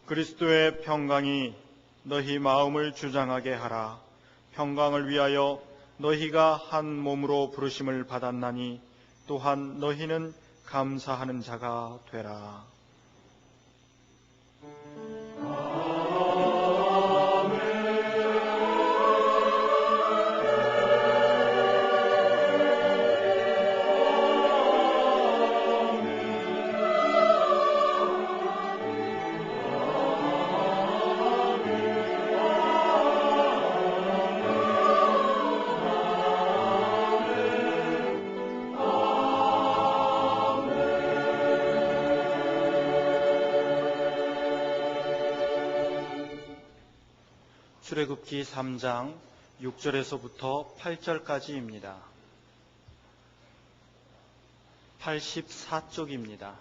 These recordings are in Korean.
그리스도의 평강이 너희 마음을 주장하게 하라. 평강을 위하여 너희가 한 몸으로 부르심을 받았나니 또한 너희는 감사하는 자가 되라. 출애굽기 3장 6절에서부터 8절까지입니다. 84쪽입니다.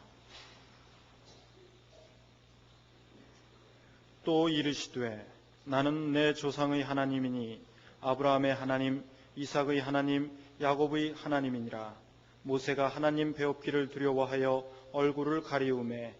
또 이르시되 나는 내 조상의 하나님이니 아브라함의 하나님, 이삭의 하나님, 야곱의 하나님이니라. 모세가 하나님 배웁기를 두려워하여 얼굴을 가리우매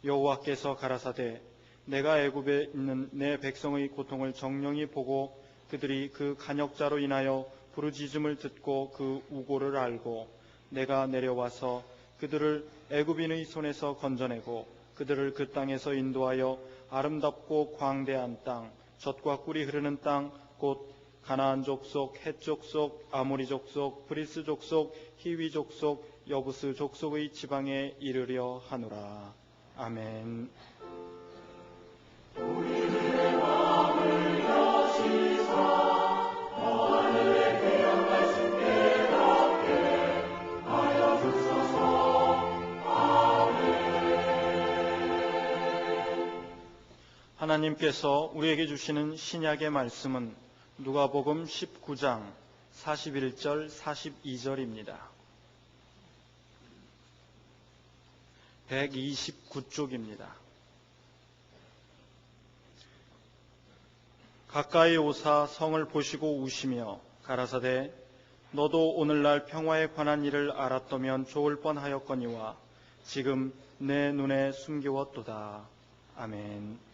여호와께서 가라사대 내가 애굽에 있는 내 백성의 고통을 정령이 보고 그들이 그 간역자로 인하여 부르짖음을 듣고 그 우고를 알고 내가 내려와서 그들을 애굽인의 손에서 건져내고 그들을 그 땅에서 인도하여 아름답고 광대한 땅, 젖과 꿀이 흐르는 땅, 곧 가나안 족속, 헷 족속, 아모리 족속, 브리스 족속, 히위 족속, 여부스 족속의 지방에 이르려 하노라. 아멘. 우리들의 마음을 여시사 하늘의 귀한 말씀 깨닫게 하여 주소서. 아멘. 하나님께서 우리에게 주시는 신약의 말씀은 누가복음 19장 41절 42절입니다. 129쪽입니다. 가까이 오사 성을 보시고 우시며 가라사대 너도 오늘날 평화에 관한 일을 알았더면 좋을 뻔하였거니와 지금 내 눈에 숨겨웠도다. 아멘.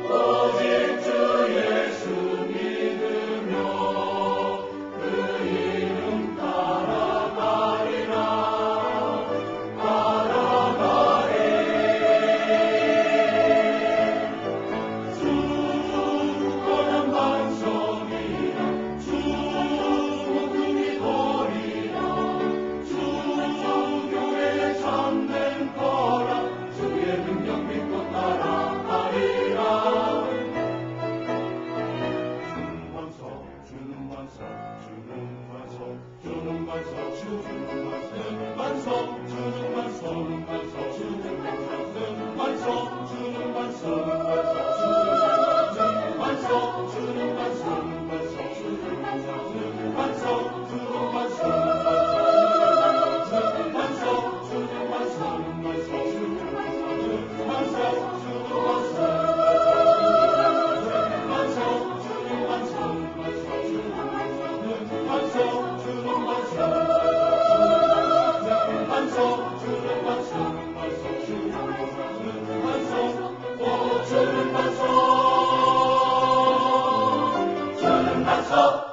오직 주 예수 믿음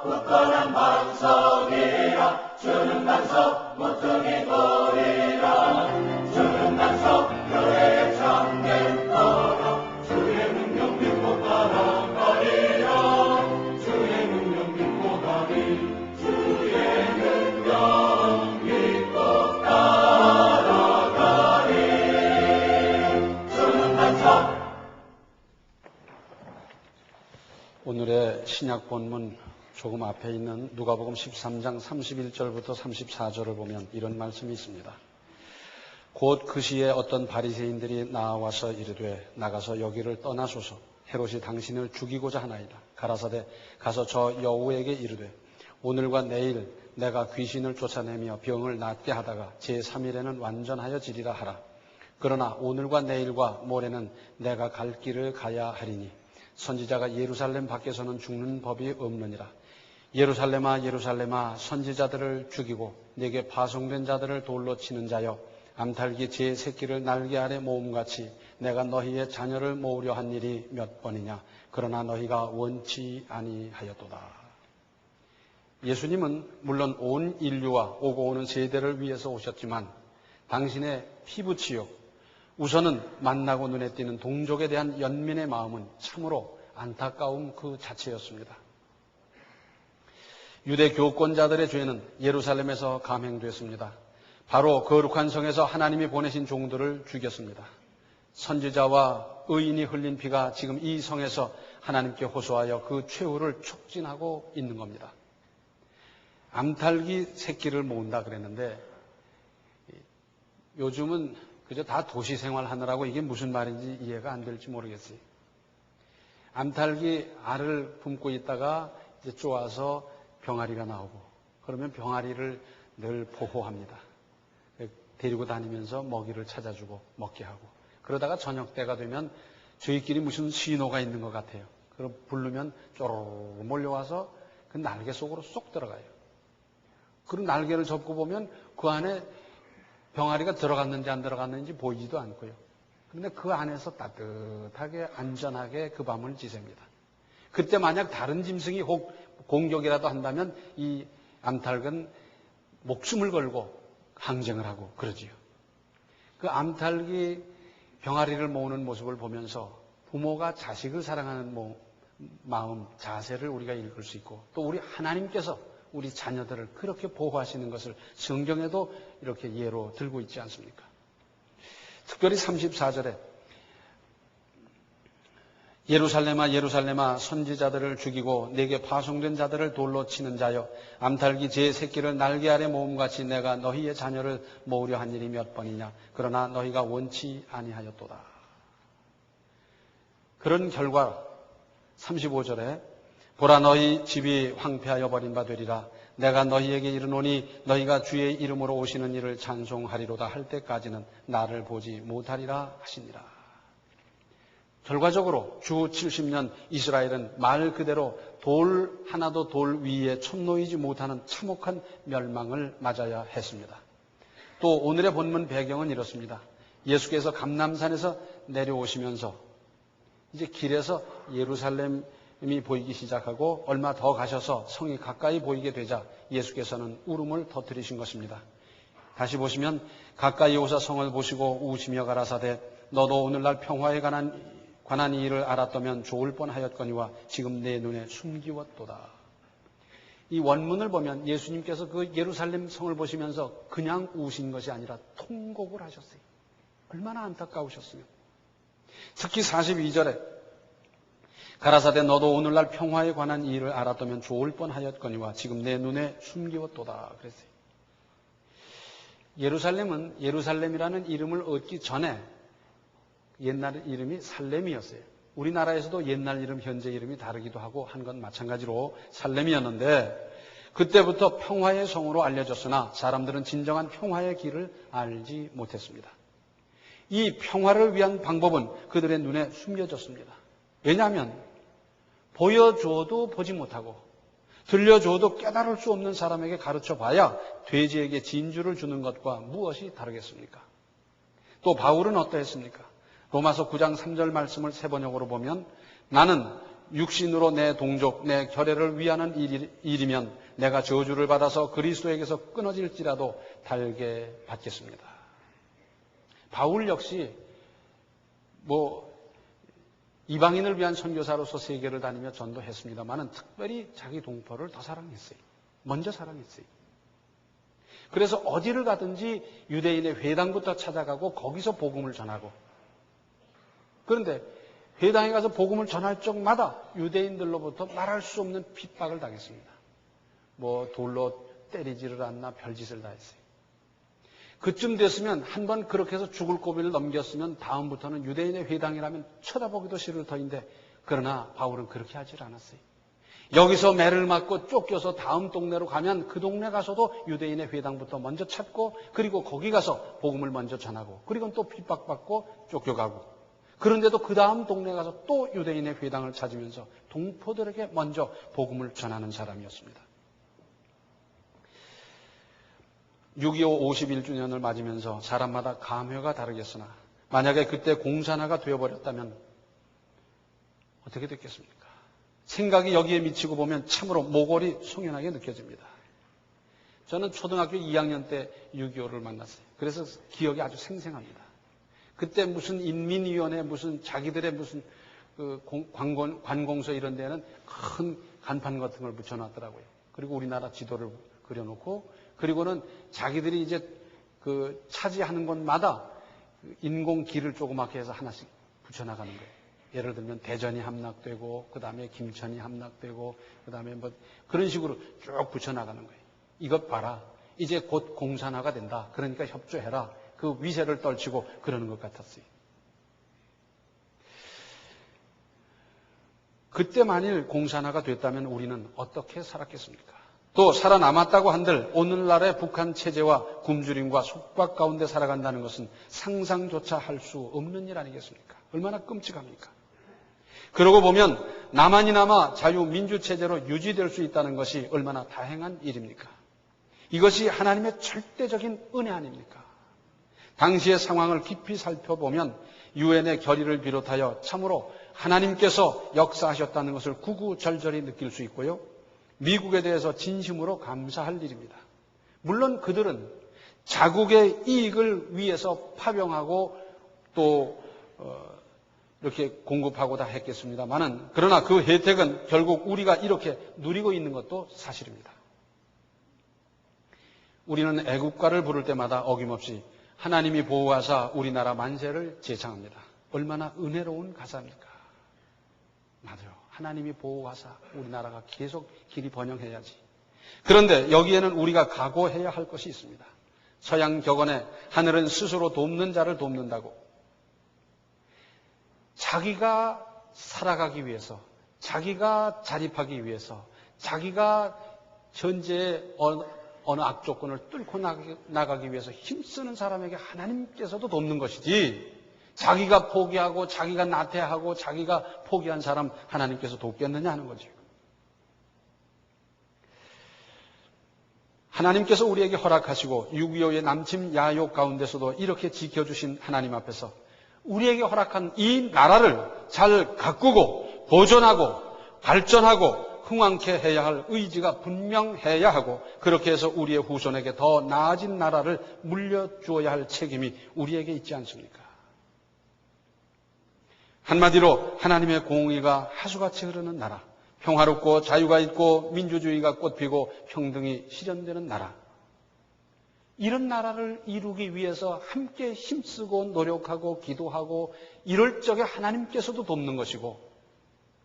굳건한 반석이라 주는 반석 모퉁이 돌이라 주는 반석 교회의 참된 터라 주의 능력 믿고 따라가리라 주의 능력 믿고 가리 주의 능력 믿고 따라가리 주는 반석. 오늘의 신약 본문 조금 앞에 있는 누가복음 13장 31절부터 34절을 보면 이런 말씀이 있습니다. 곧 그 시에 어떤 바리새인들이 나와서 이르되 나가서 여기를 떠나소서 헤롯이 당신을 죽이고자 하나이다. 가라사대 가서 저 여우에게 이르되 오늘과 내일 내가 귀신을 쫓아내며 병을 낫게 하다가 제3일에는 완전하여 지리라 하라. 그러나 오늘과 내일과 모레는 내가 갈 길을 가야 하리니 선지자가 예루살렘 밖에서는 죽는 법이 없느니라. 예루살렘아 예루살렘아 선지자들을 죽이고 내게 파송된 자들을 돌로 치는 자여 암탉이 제 새끼를 날개 아래 모음같이 내가 너희의 자녀를 모으려 한 일이 몇 번이냐. 그러나 너희가 원치 아니하였도다. 예수님은 물론 온 인류와 오고 오는 세대를 위해서 오셨지만 당신의 피부치욕, 우선은 만나고 눈에 띄는 동족에 대한 연민의 마음은 참으로 안타까움 그 자체였습니다. 유대 교권자들의 죄는 예루살렘에서 감행됐습니다. 바로 거룩한 성에서 하나님이 보내신 종들을 죽였습니다. 선지자와 의인이 흘린 피가 지금 이 성에서 하나님께 호소하여 그 최후를 촉진하고 있는 겁니다. 암탉이 새끼를 모은다 그랬는데 요즘은 그저 다 도시 생활하느라고 이게 무슨 말인지 이해가 안 될지 모르겠어요. 암탉이 알을 품고 있다가 이제 쪼아서 병아리가 나오고 그러면 병아리를 늘 보호합니다. 데리고 다니면서 먹이를 찾아주고 먹게 하고 그러다가 저녁 때가 되면 저희끼리 무슨 신호가 있는 것 같아요. 그럼 부르면 쪼르르 몰려와서 그 날개 속으로 쏙 들어가요. 그리고 날개를 접고 보면 그 안에 병아리가 들어갔는지 안 들어갔는지 보이지도 않고요. 그런데 그 안에서 따뜻하게 안전하게 그 밤을 지셉니다. 그때 만약 다른 짐승이 혹 공격이라도 한다면 이 암탉은 목숨을 걸고 항쟁을 하고 그러지요. 그 암탉이 병아리를 모으는 모습을 보면서 부모가 자식을 사랑하는 마음, 자세를 우리가 읽을 수 있고 또 우리 하나님께서 우리 자녀들을 그렇게 보호하시는 것을 성경에도 이렇게 예로 들고 있지 않습니까? 특별히 34절에 예루살렘아 예루살렘아 선지자들을 죽이고 내게 파송된 자들을 돌로 치는 자여 암탉이 제 새끼를 날개 아래 모음같이 내가 너희의 자녀를 모으려 한 일이 몇 번이냐. 그러나 너희가 원치 아니하였도다. 그런 결과 35절에 보라 너희 집이 황폐하여 버린 바 되리라. 내가 너희에게 이르노니 너희가 주의 이름으로 오시는 이를 찬송하리로다 할 때까지는 나를 보지 못하리라 하시니라. 결과적으로 주 70년 이스라엘은 말 그대로 돌 하나도 돌 위에 첫 놓이지 못하는 참혹한 멸망을 맞아야 했습니다. 또 오늘의 본문 배경은 이렇습니다. 예수께서 감람산에서 내려오시면서 이제 길에서 예루살렘이 보이기 시작하고 얼마 더 가셔서 성이 가까이 보이게 되자 예수께서는 울음을 터뜨리신 것입니다. 다시 보시면 가까이 오사 성을 보시고 우시며 가라사대 너도 오늘날 평화에 관한 이 일을 알았다면 좋을 뻔하였거니와 지금 내 눈에 숨기웠도다. 이 원문을 보면 예수님께서 그 예루살렘 성을 보시면서 그냥 우신 것이 아니라 통곡을 하셨어요. 얼마나 안타까우셨으면. 특히 42절에 가라사대 너도 오늘날 평화에 관한 이 일을 알았다면 좋을 뻔하였거니와 지금 내 눈에 숨기웠도다 그랬어요. 예루살렘은 예루살렘이라는 이름을 얻기 전에 옛날 이름이 살렘이었어요. 우리나라에서도 옛날 이름, 현재 이름이 다르기도 하고 한 건 마찬가지로 살렘이었는데 그때부터 평화의 성으로 알려졌으나 사람들은 진정한 평화의 길을 알지 못했습니다. 이 평화를 위한 방법은 그들의 눈에 숨겨졌습니다. 왜냐하면 보여줘도 보지 못하고 들려줘도 깨달을 수 없는 사람에게 가르쳐봐야 돼지에게 진주를 주는 것과 무엇이 다르겠습니까? 또 바울은 어떠했습니까? 로마서 9장 3절 말씀을 세 번역으로 보면 나는 육신으로 내 동족, 내 결례를 위하는 일이면 내가 저주를 받아서 그리스도에게서 끊어질지라도 달게 받겠습니다. 바울 역시 이방인을 위한 선교사로서 세계를 다니며 전도했습니다만은 특별히 자기 동포를 더 사랑했어요. 먼저 사랑했어요. 그래서 어디를 가든지 유대인의 회당부터 찾아가고 거기서 복음을 전하고, 그런데 회당에 가서 복음을 전할 적마다 유대인들로부터 말할 수 없는 핍박을 당했습니다. 돌로 때리지를 않나 별짓을 다 했어요. 그쯤 됐으면 한번 그렇게 해서 죽을 고비를 넘겼으면 다음부터는 유대인의 회당이라면 쳐다보기도 싫을 터인데, 그러나 바울은 그렇게 하질 않았어요. 여기서 매를 맞고 쫓겨서 다음 동네로 가면 그 동네 가서도 유대인의 회당부터 먼저 찾고, 그리고 거기 가서 복음을 먼저 전하고, 그리고 또 핍박받고 쫓겨가고, 그런데도 그 다음 동네 가서 또 유대인의 회당을 찾으면서 동포들에게 먼저 복음을 전하는 사람이었습니다. 6.25 51주년을 맞으면서 사람마다 감회가 다르겠으나 만약에 그때 공산화가 되어버렸다면 어떻게 됐겠습니까? 생각이 여기에 미치고 보면 참으로 모골이 송연하게 느껴집니다. 저는 초등학교 2학년 때 6.25를 만났어요. 그래서 기억이 아주 생생합니다. 그때 무슨 인민위원회, 무슨 자기들의 무슨 관공서 이런 데는 큰 간판 같은 걸 붙여놨더라고요. 그리고 우리나라 지도를 그려놓고, 그리고는 자기들이 이제 차지하는 곳마다 인공길을 조그맣게 해서 하나씩 붙여나가는 거예요. 예를 들면 대전이 함락되고, 그 다음에 김천이 함락되고, 그 다음에 그런 식으로 쭉 붙여나가는 거예요. 이것 봐라. 이제 곧 공산화가 된다. 그러니까 협조해라. 그 위세를 떨치고 그러는 것 같았어요. 그때 만일 공산화가 됐다면 우리는 어떻게 살았겠습니까? 또 살아남았다고 한들 오늘날의 북한 체제와 굶주림과 속박 가운데 살아간다는 것은 상상조차 할 수 없는 일 아니겠습니까? 얼마나 끔찍합니까? 그러고 보면 나만이나마 자유민주체제로 유지될 수 있다는 것이 얼마나 다행한 일입니까? 이것이 하나님의 절대적인 은혜 아닙니까? 당시의 상황을 깊이 살펴보면 유엔의 결의를 비롯하여 참으로 하나님께서 역사하셨다는 것을 구구절절히 느낄 수 있고요. 미국에 대해서 진심으로 감사할 일입니다. 물론 그들은 자국의 이익을 위해서 파병하고 또 이렇게 공급하고 다 했겠습니다만은, 그러나 그 혜택은 결국 우리가 이렇게 누리고 있는 것도 사실입니다. 우리는 애국가를 부를 때마다 어김없이 하나님이 보호하사 우리나라 만세를 제창합니다. 얼마나 은혜로운 가사입니까? 맞아요. 하나님이 보호하사 우리나라가 계속 길이 번영해야지. 그런데 여기에는 우리가 각오해야 할 것이 있습니다. 서양 격언에 하늘은 스스로 돕는 자를 돕는다고. 자기가 살아가기 위해서, 자기가 자립하기 위해서, 자기가 현재의 어느 악조건을 뚫고 나가기 위해서 힘쓰는 사람에게 하나님께서도 돕는 것이지, 자기가 포기하고 자기가 나태하고 자기가 포기한 사람 하나님께서 돕겠느냐 하는 거죠. 하나님께서 우리에게 허락하시고 6.25의 남침 야욕 가운데서도 이렇게 지켜주신 하나님 앞에서 우리에게 허락한 이 나라를 잘 가꾸고 보존하고 발전하고 흥왕케 해야 할 의지가 분명해야 하고, 그렇게 해서 우리의 후손에게 더 나아진 나라를 물려주어야 할 책임이 우리에게 있지 않습니까? 한마디로 하나님의 공의가 하수같이 흐르는 나라, 평화롭고 자유가 있고 민주주의가 꽃피고 평등이 실현되는 나라, 이런 나라를 이루기 위해서 함께 힘쓰고 노력하고 기도하고 이럴 적에 하나님께서도 돕는 것이고,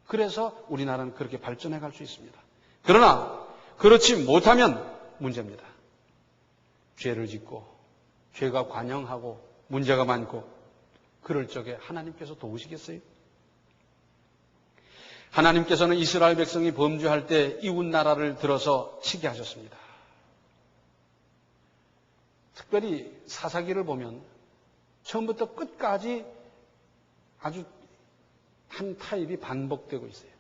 그래서 우리나라는 그렇게 발전해 갈 수 있습니다. 그러나 그렇지 못하면 문제입니다. 죄를 짓고 죄가 관영하고 문제가 많고 그럴 적에 하나님께서 도우시겠어요? 하나님께서는 이스라엘 백성이 범죄할 때 이웃 나라를 들어서 치게 하셨습니다. 특별히 사사기를 보면 처음부터 끝까지 아주 한 타입이 반복되고 있어요.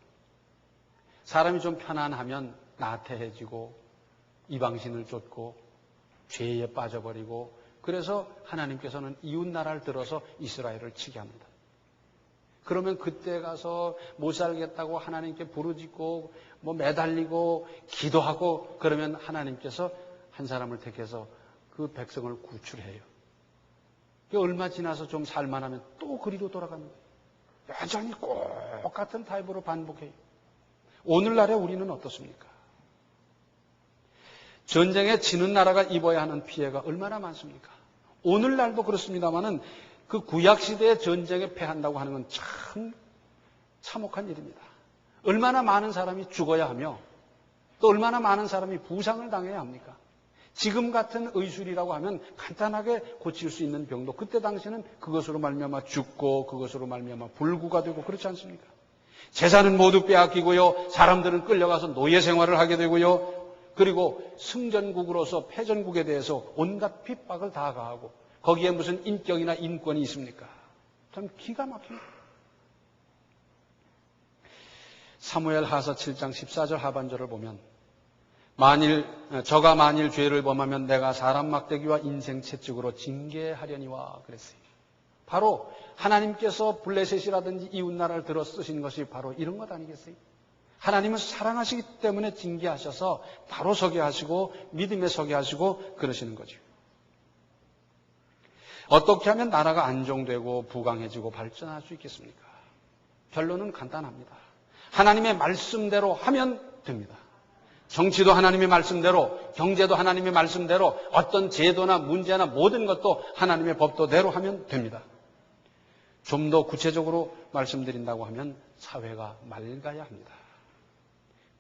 사람이 좀 편안하면 나태해지고 이방신을 쫓고 죄에 빠져버리고, 그래서 하나님께서는 이웃 나라를 들어서 이스라엘을 치게 합니다. 그러면 그때 가서 못 살겠다고 하나님께 부르짖고 뭐 매달리고 기도하고 그러면 하나님께서 한 사람을 택해서 그 백성을 구출해요. 얼마 지나서 좀 살만하면 또 그리로 돌아갑니다. 여전히 똑같은 타입으로 반복해요. 오늘날에 우리는 어떻습니까? 전쟁에 지는 나라가 입어야 하는 피해가 얼마나 많습니까? 오늘날도 그렇습니다만은 그 구약시대의 전쟁에 패한다고 하는 건 참 참혹한 일입니다. 얼마나 많은 사람이 죽어야 하며 또 얼마나 많은 사람이 부상을 당해야 합니까? 지금 같은 의술이라고 하면 간단하게 고칠 수 있는 병도 그때 당시에는 그것으로 말미암아 죽고 그것으로 말미암아 불구가 되고 그렇지 않습니까? 재산은 모두 빼앗기고요. 사람들은 끌려가서 노예 생활을 하게 되고요. 그리고 승전국으로서 패전국에 대해서 온갖 핍박을 다 가하고 거기에 무슨 인격이나 인권이 있습니까? 참 기가 막힙니다. 사무엘 하서 7장 14절 하반절을 보면 저가 만일 죄를 범하면 내가 사람 막대기와 인생 채찍으로 징계하려니와 그랬어요. 바로 하나님께서 블레셋이라든지 이웃나라를 들어 쓰신 것이 바로 이런 것 아니겠어요? 하나님은 사랑하시기 때문에 징계하셔서 바로 서게 하시고 믿음에 서게 하시고 그러시는 거죠. 어떻게 하면 나라가 안정되고 부강해지고 발전할 수 있겠습니까? 결론은 간단합니다. 하나님의 말씀대로 하면 됩니다. 정치도 하나님의 말씀대로, 경제도 하나님의 말씀대로, 어떤 제도나 문제나 모든 것도 하나님의 법도대로 하면 됩니다. 좀 더 구체적으로 말씀드린다고 하면 사회가 맑아야 합니다.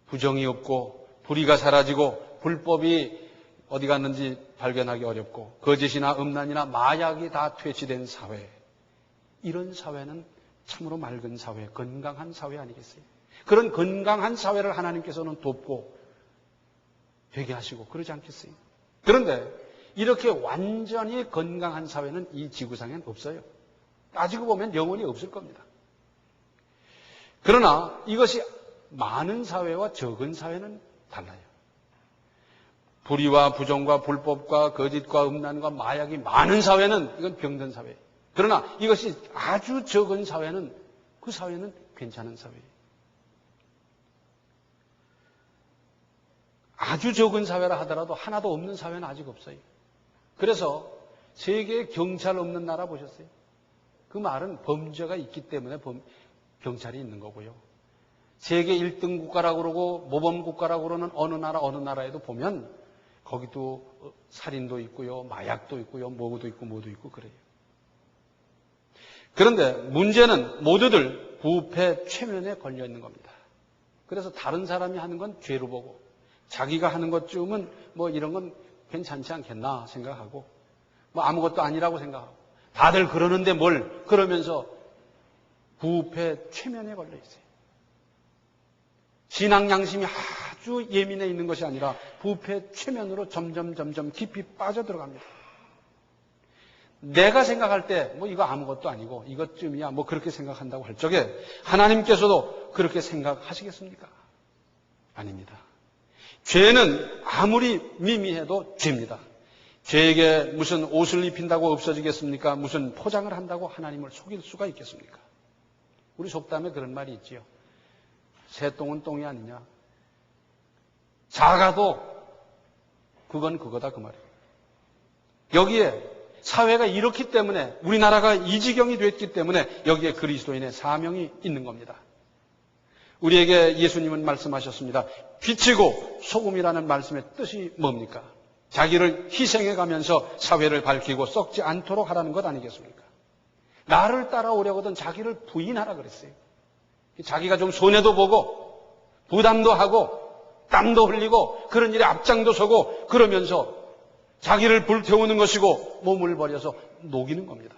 부정이 없고 불의가 사라지고 불법이 어디 갔는지 발견하기 어렵고 거짓이나 음란이나 마약이 다 퇴치된 사회. 이런 사회는 참으로 맑은 사회, 건강한 사회 아니겠어요? 그런 건강한 사회를 하나님께서는 돕고 되게 하시고 그러지 않겠어요? 그런데 이렇게 완전히 건강한 사회는 이 지구상엔 없어요. 따지고 보면 영원히 없을 겁니다. 그러나 이것이 많은 사회와 적은 사회는 달라요. 불의와 부정과 불법과 거짓과 음란과 마약이 많은 사회는 이건 병든 사회예요. 그러나 이것이 아주 적은 사회는 그 사회는 괜찮은 사회예요. 아주 적은 사회라 하더라도 하나도 없는 사회는 아직 없어요. 그래서 세계에 경찰 없는 나라 보셨어요? 그 말은 범죄가 있기 때문에 경찰이 있는 거고요. 세계 1등 국가라고 그러고 모범 국가라고 그러는 어느 나라에도 보면 거기도 살인도 있고요. 마약도 있고요. 뭐도 있고 그래요. 그런데 문제는 모두들 부패 최면에 걸려 있는 겁니다. 그래서 다른 사람이 하는 건 죄로 보고 자기가 하는 것쯤은 뭐 이런 건 괜찮지 않겠나 생각하고 뭐 아무것도 아니라고 생각하고 다들 그러는데 뭘 그러면서 부패 최면에 걸려 있어요. 신앙 양심이 아주 예민해 있는 것이 아니라 부패 최면으로 점점 깊이 빠져들어갑니다. 내가 생각할 때 뭐 이거 아무것도 아니고 이것쯤이야 뭐 그렇게 생각한다고 할 적에 하나님께서도 그렇게 생각하시겠습니까? 아닙니다. 죄는 아무리 미미해도 죄입니다. 죄에게 무슨 옷을 입힌다고 없어지겠습니까? 무슨 포장을 한다고 하나님을 속일 수가 있겠습니까? 우리 속담에 그런 말이 있지요. 새똥은 똥이 아니냐. 작아도 그건 그거다 그 말이에요. 여기에 사회가 이렇기 때문에 우리나라가 이 지경이 됐기 때문에 여기에 그리스도인의 사명이 있는 겁니다. 우리에게 예수님은 말씀하셨습니다. 빛이고 소금이라는 말씀의 뜻이 뭡니까? 자기를 희생해 가면서 사회를 밝히고 썩지 않도록 하라는 것 아니겠습니까? 나를 따라오려거든 자기를 부인하라 그랬어요. 자기가 좀 손해도 보고 부담도 하고 땀도 흘리고 그런 일에 앞장도 서고 그러면서 자기를 불태우는 것이고 몸을 버려서 녹이는 겁니다.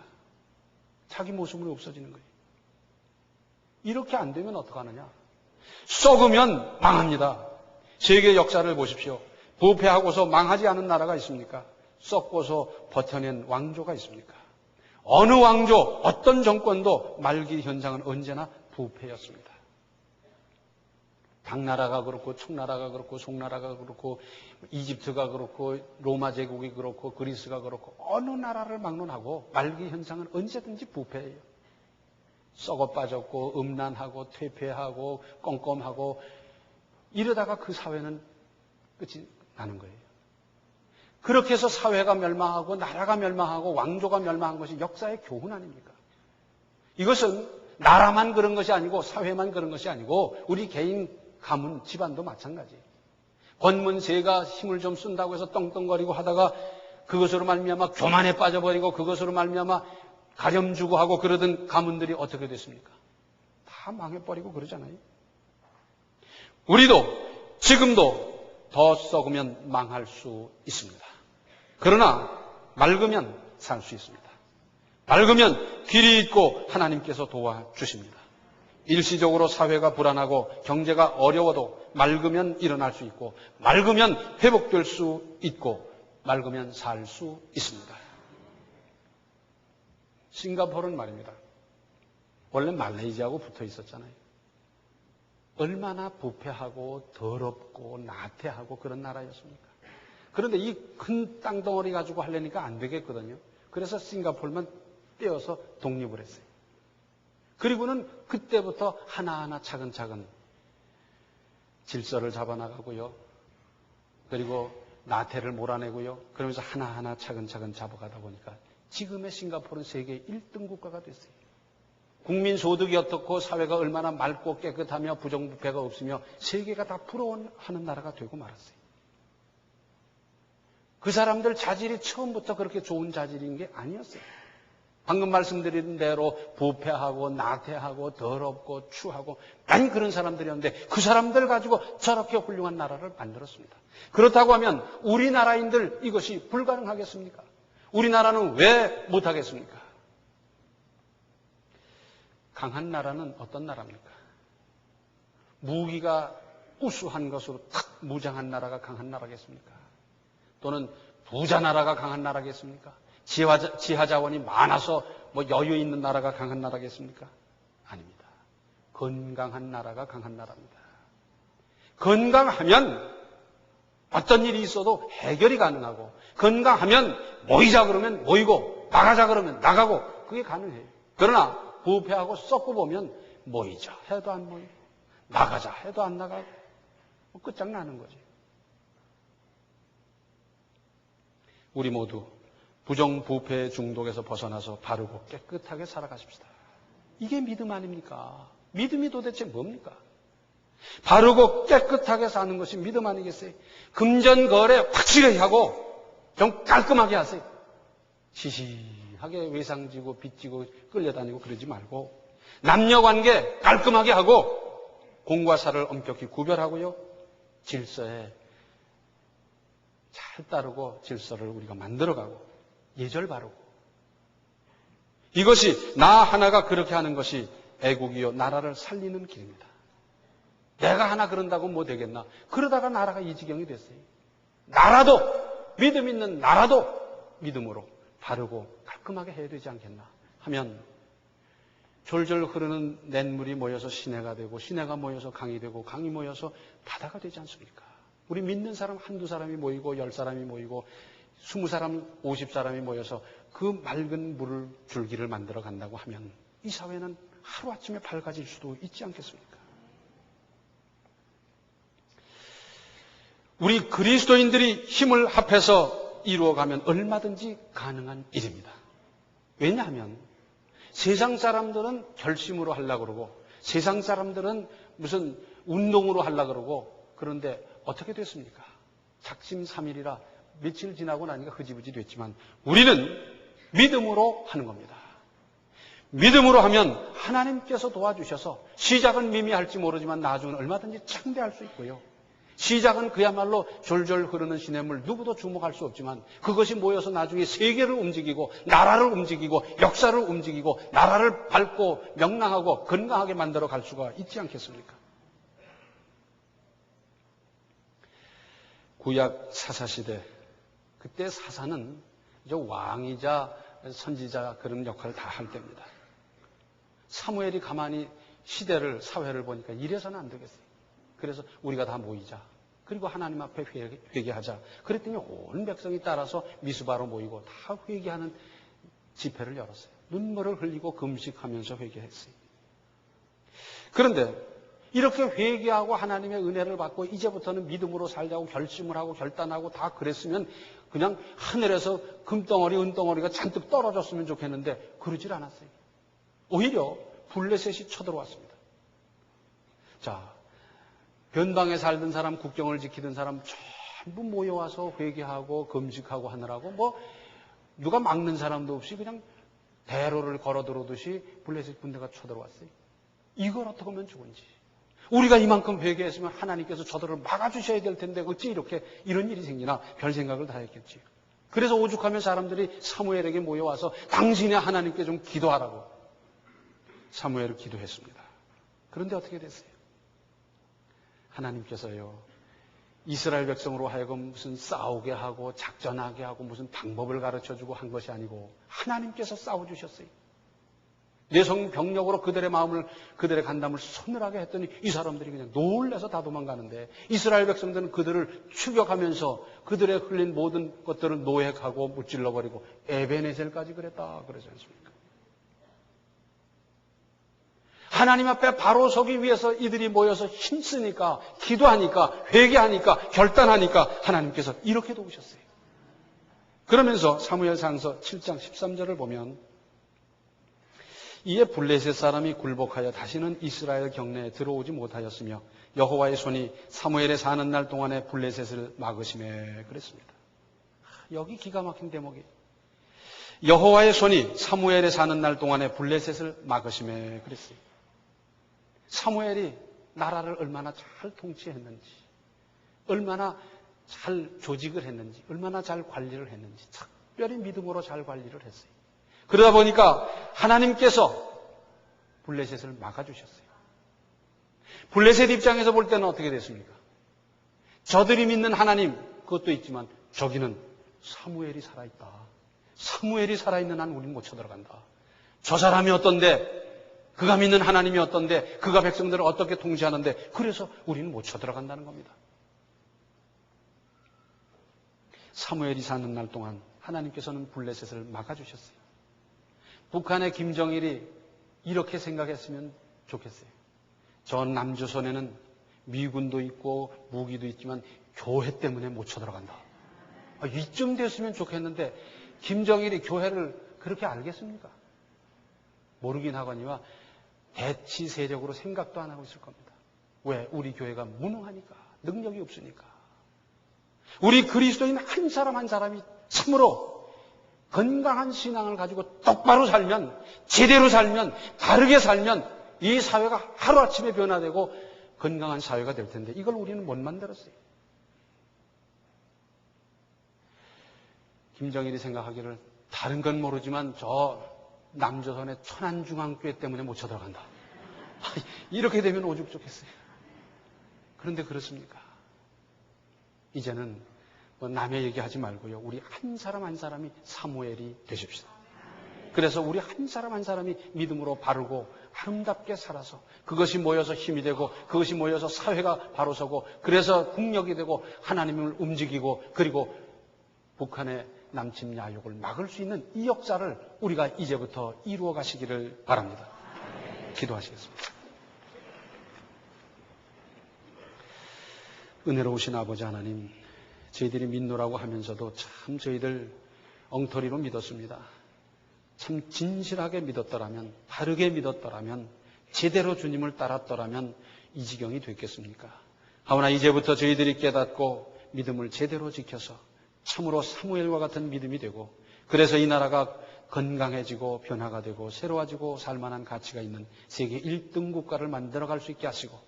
자기 모습으로 없어지는 거예요. 이렇게 안 되면 어떡하느냐? 썩으면 망합니다. 세계 역사를 보십시오. 부패하고서 망하지 않은 나라가 있습니까? 썩고서 버텨낸 왕조가 있습니까? 어느 왕조, 어떤 정권도 말기 현상은 언제나 부패였습니다. 당나라가 그렇고 청나라가 그렇고 송나라가 그렇고 이집트가 그렇고 로마 제국이 그렇고 그리스가 그렇고 어느 나라를 막론하고 말기 현상은 언제든지 부패예요. 썩어 빠졌고 음란하고 퇴폐하고 껌껌하고 이러다가 그 사회는 끝이 나는 거예요. 그렇게 해서 사회가 멸망하고 나라가 멸망하고 왕조가 멸망한 것이 역사의 교훈 아닙니까? 이것은 나라만 그런 것이 아니고 사회만 그런 것이 아니고 우리 개인, 가문, 집안도 마찬가지예요. 권문세가 힘을 좀 쓴다고 해서 떵떵거리고 하다가 그것으로 말미암아 교만에 빠져버리고 그것으로 말미암아 가렴주고 하고 그러던 가문들이 어떻게 됐습니까? 다 망해버리고 그러잖아요. 우리도 지금도 더 썩으면 망할 수 있습니다. 그러나 맑으면 살 수 있습니다. 맑으면 길이 있고 하나님께서 도와주십니다. 일시적으로 사회가 불안하고 경제가 어려워도 맑으면 일어날 수 있고 맑으면 회복될 수 있고 맑으면 살 수 있습니다. 싱가포르는 말입니다. 원래 말레이시아하고 붙어 있었잖아요. 얼마나 부패하고 더럽고 나태하고 그런 나라였습니까? 그런데 이 큰 땅덩어리 가지고 하려니까 안 되겠거든요. 그래서 싱가포르만 떼어서 독립을 했어요. 그리고는 그때부터 하나하나 차근차근 질서를 잡아나가고요. 그리고 나태를 몰아내고요. 그러면서 하나하나 차근차근 잡아가다 보니까 지금의 싱가포르는 세계 1등 국가가 됐어요. 국민 소득이 어떻고 사회가 얼마나 맑고 깨끗하며 부정부패가 없으며 세계가 다 부러워하는 나라가 되고 말았어요. 그 사람들 자질이 처음부터 그렇게 좋은 자질인 게 아니었어요. 방금 말씀드린 대로 부패하고 나태하고 더럽고 추하고 많이 그런 사람들이었는데 그 사람들 가지고 저렇게 훌륭한 나라를 만들었습니다. 그렇다고 하면 우리나라인들 이것이 불가능하겠습니까? 우리나라는 왜 못하겠습니까? 강한 나라는 어떤 나라입니까? 무기가 우수한 것으로 탁 무장한 나라가 강한 나라겠습니까? 또는 부자 나라가 강한 나라겠습니까? 지하 자원이 많아서 여유 있는 나라가 강한 나라겠습니까? 아닙니다. 건강한 나라가 강한 나라입니다. 건강하면 어떤 일이 있어도 해결이 가능하고 건강하면 모이자 그러면 모이고 나가자 그러면 나가고 그게 가능해요. 그러나 부패하고 썩고 보면 모이자 해도 안 모이고 나가자 해도 안 나가고 끝장나는 거지. 우리 모두 부정부패 중독에서 벗어나서 바르고 깨끗하게 살아가십시다. 이게 믿음 아닙니까? 믿음이 도대체 뭡니까? 바르고 깨끗하게 사는 것이 믿음 아니겠어요? 금전거래 확실히 하고 좀 깔끔하게 하세요. 시시하게 외상지고 빚지고 끌려다니고 그러지 말고 남녀관계 깔끔하게 하고 공과 사를 엄격히 구별하고요. 질서에 잘 따르고 질서를 우리가 만들어가고 예절 바르고 이것이 나 하나가 그렇게 하는 것이 애국이요 나라를 살리는 길입니다. 내가 하나 그런다고 뭐 되겠나? 그러다가 나라가 이 지경이 됐어요. 나라도 믿음 있는 나라도 믿음으로 바르고 깔끔하게 해야 되지 않겠나 하면 졸졸 흐르는 냇물이 모여서 시내가 되고 시내가 모여서 강이 되고 강이 모여서 바다가 되지 않습니까? 우리 믿는 사람 한두 사람이 모이고 10사람이 모이고 20사람, 50사람이 모여서 그 맑은 물을 줄기를 만들어 간다고 하면 이 사회는 하루아침에 밝아질 수도 있지 않겠습니까? 우리 그리스도인들이 힘을 합해서 이루어가면 얼마든지 가능한 일입니다. 왜냐하면 세상 사람들은 결심으로 하려고 그러고 세상 사람들은 무슨 운동으로 하려고 그러고 그런데 어떻게 됐습니까? 작심삼일이라 며칠 지나고 나니까 흐지부지 됐지만 우리는 믿음으로 하는 겁니다. 믿음으로 하면 하나님께서 도와주셔서 시작은 미미할지 모르지만 나중은 얼마든지 창대할 수 있고요. 시작은 그야말로 졸졸 흐르는 시냇물 누구도 주목할 수 없지만 그것이 모여서 나중에 세계를 움직이고 나라를 움직이고 역사를 움직이고 나라를 밝고 명랑하고 건강하게 만들어 갈 수가 있지 않겠습니까? 구약 사사시대 그때 사사는 왕이자 선지자 그런 역할을 다 할 때입니다. 사무엘이 가만히 시대를 사회를 보니까 이래서는 안 되겠어요. 그래서 우리가 다 모이자. 그리고 하나님 앞에 회개하자. 그랬더니 온 백성이 따라서 미스바로 모이고 다 회개하는 집회를 열었어요. 눈물을 흘리고 금식하면서 회개했어요. 그런데 이렇게 회개하고 하나님의 은혜를 받고 이제부터는 믿음으로 살자고 결심을 하고 결단하고 다 그랬으면 그냥 하늘에서 금덩어리 은덩어리가 잔뜩 떨어졌으면 좋겠는데 그러질 않았어요. 오히려 블레셋이 쳐들어왔습니다. 자, 변방에 살던 사람, 국경을 지키던 사람 전부 모여와서 회개하고 금식하고 하느라고 뭐 누가 막는 사람도 없이 그냥 대로를 걸어 들어오듯이 블레셋 군대가 쳐들어왔어요. 이걸 어떻게 하면 좋은지. 우리가 이만큼 회개했으면 하나님께서 저들을 막아주셔야 될 텐데 어찌 이렇게 이런 일이 생기나 별 생각을 다 했겠지요. 그래서 오죽하면 사람들이 사무엘에게 모여와서 당신의 하나님께 좀 기도하라고 사무엘을 기도했습니다. 그런데 어떻게 됐어요? 하나님께서요, 이스라엘 백성으로 하여금 무슨 싸우게 하고 작전하게 하고 무슨 방법을 가르쳐주고 한 것이 아니고 하나님께서 싸워주셨어요. 내성 병력으로 그들의 마음을, 그들의 간담을 서늘하게 했더니 이 사람들이 그냥 놀라서 다 도망가는데 이스라엘 백성들은 그들을 추격하면서 그들의 흘린 모든 것들을 노획하고 무찔러버리고 에베네셀까지 그랬다 그러지 않습니까? 하나님 앞에 바로 서기 위해서 이들이 모여서 힘쓰니까, 기도하니까, 회개하니까, 결단하니까 하나님께서 이렇게 도우셨어요. 그러면서 사무엘상서 7장 13절을 보면 이에 블레셋 사람이 굴복하여 다시는 이스라엘 경내에 들어오지 못하였으며 여호와의 손이 사무엘에 사는 날 동안에 블레셋을 막으시매 그랬습니다. 여기 기가 막힌 대목이에요. 여호와의 손이 사무엘에 사는 날 동안에 블레셋을 막으시매 그랬어요. 사무엘이 나라를 얼마나 잘 통치했는지, 얼마나 잘 조직을 했는지, 얼마나 잘 관리를 했는지 특별히 믿음으로 잘 관리를 했어요. 그러다 보니까 하나님께서 블레셋을 막아주셨어요. 블레셋 입장에서 볼 때는 어떻게 됐습니까? 저들이 믿는 하나님 그것도 있지만 저기는 사무엘이 살아있다. 사무엘이 살아있는 한 우리는 못 쳐들어간다. 저 사람이 어떤데, 그가 믿는 하나님이 어떤데, 그가 백성들을 어떻게 통치하는데 그래서 우리는 못 쳐들어간다는 겁니다. 사무엘이 사는 날 동안 하나님께서는 블레셋을 막아주셨어요. 북한의 김정일이 이렇게 생각했으면 좋겠어요. 저 남조선에는 미군도 있고 무기도 있지만 교회 때문에 못 쳐들어간다. 이쯤 됐으면 좋겠는데 김정일이 교회를 그렇게 알겠습니까? 모르긴 하거니와 대치 세력으로 생각도 안 하고 있을 겁니다. 왜? 우리 교회가 무능하니까, 능력이 없으니까. 우리 그리스도인 한 사람 한 사람이 참으로 건강한 신앙을 가지고 똑바로 살면, 제대로 살면, 다르게 살면 이 사회가 하루아침에 변화되고 건강한 사회가 될 텐데 이걸 우리는 못 만들었어요. 김정일이 생각하기를 다른 건 모르지만 저 남조선의 천안중앙교회 때문에 못 쳐들어간다. 이렇게 되면 오죽 좋겠어요. 그런데 그렇습니까? 이제는 뭐 남의 얘기하지 말고요. 우리 한 사람 한 사람이 사무엘이 되십시다. 그래서 우리 한 사람 한 사람이 믿음으로 바르고 아름답게 살아서 그것이 모여서 힘이 되고 그것이 모여서 사회가 바로 서고 그래서 국력이 되고 하나님을 움직이고 그리고 북한의 남침 야욕을 막을 수 있는 이 역사를 우리가 이제부터 이루어 가시기를 바랍니다. 기도하시겠습니다. 은혜로우신 아버지 하나님, 저희들이 믿노라고 하면서도 참 저희들 엉터리로 믿었습니다. 참 진실하게 믿었더라면, 바르게 믿었더라면, 제대로 주님을 따랐더라면 이 지경이 됐겠습니까? 하오나 이제부터 저희들이 깨닫고 믿음을 제대로 지켜서 참으로 사무엘과 같은 믿음이 되고 그래서 이 나라가 건강해지고 변화가 되고 새로워지고 살만한 가치가 있는 세계 1등 국가를 만들어갈 수 있게 하시고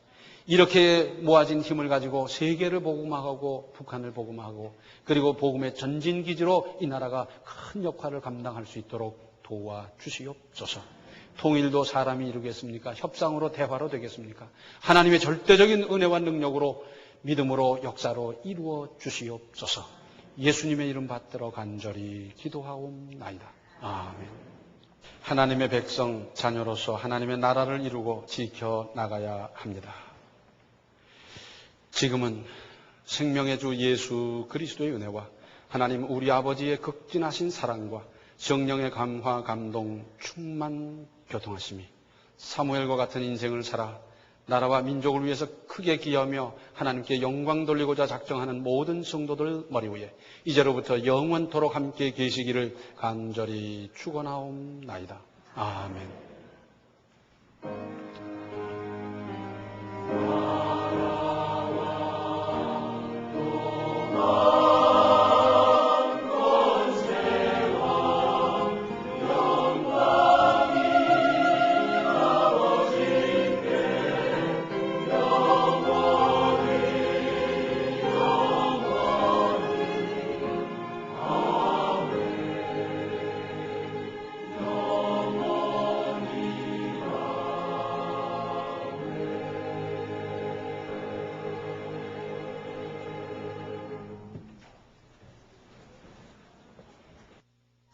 이렇게 모아진 힘을 가지고 세계를 복음화하고 북한을 복음화하고 그리고 복음의 전진기지로 이 나라가 큰 역할을 감당할 수 있도록 도와주시옵소서. 통일도 사람이 이루겠습니까? 협상으로 대화로 되겠습니까? 하나님의 절대적인 은혜와 능력으로 믿음으로 역사로 이루어 주시옵소서. 예수님의 이름 받들어 간절히 기도하옵나이다. 아멘. 하나님의 백성 자녀로서 하나님의 나라를 이루고 지켜나가야 합니다. 지금은 생명의 주 예수 그리스도의 은혜와 하나님 우리 아버지의 극진하신 사랑과 성령의 감화 감동 충만 교통하심이 사무엘과 같은 인생을 살아 나라와 민족을 위해서 크게 기여하며 하나님께 영광 돌리고자 작정하는 모든 성도들 머리 위에 이제로부터 영원토록 함께 계시기를 간절히 축원하옵나이다. 아멘.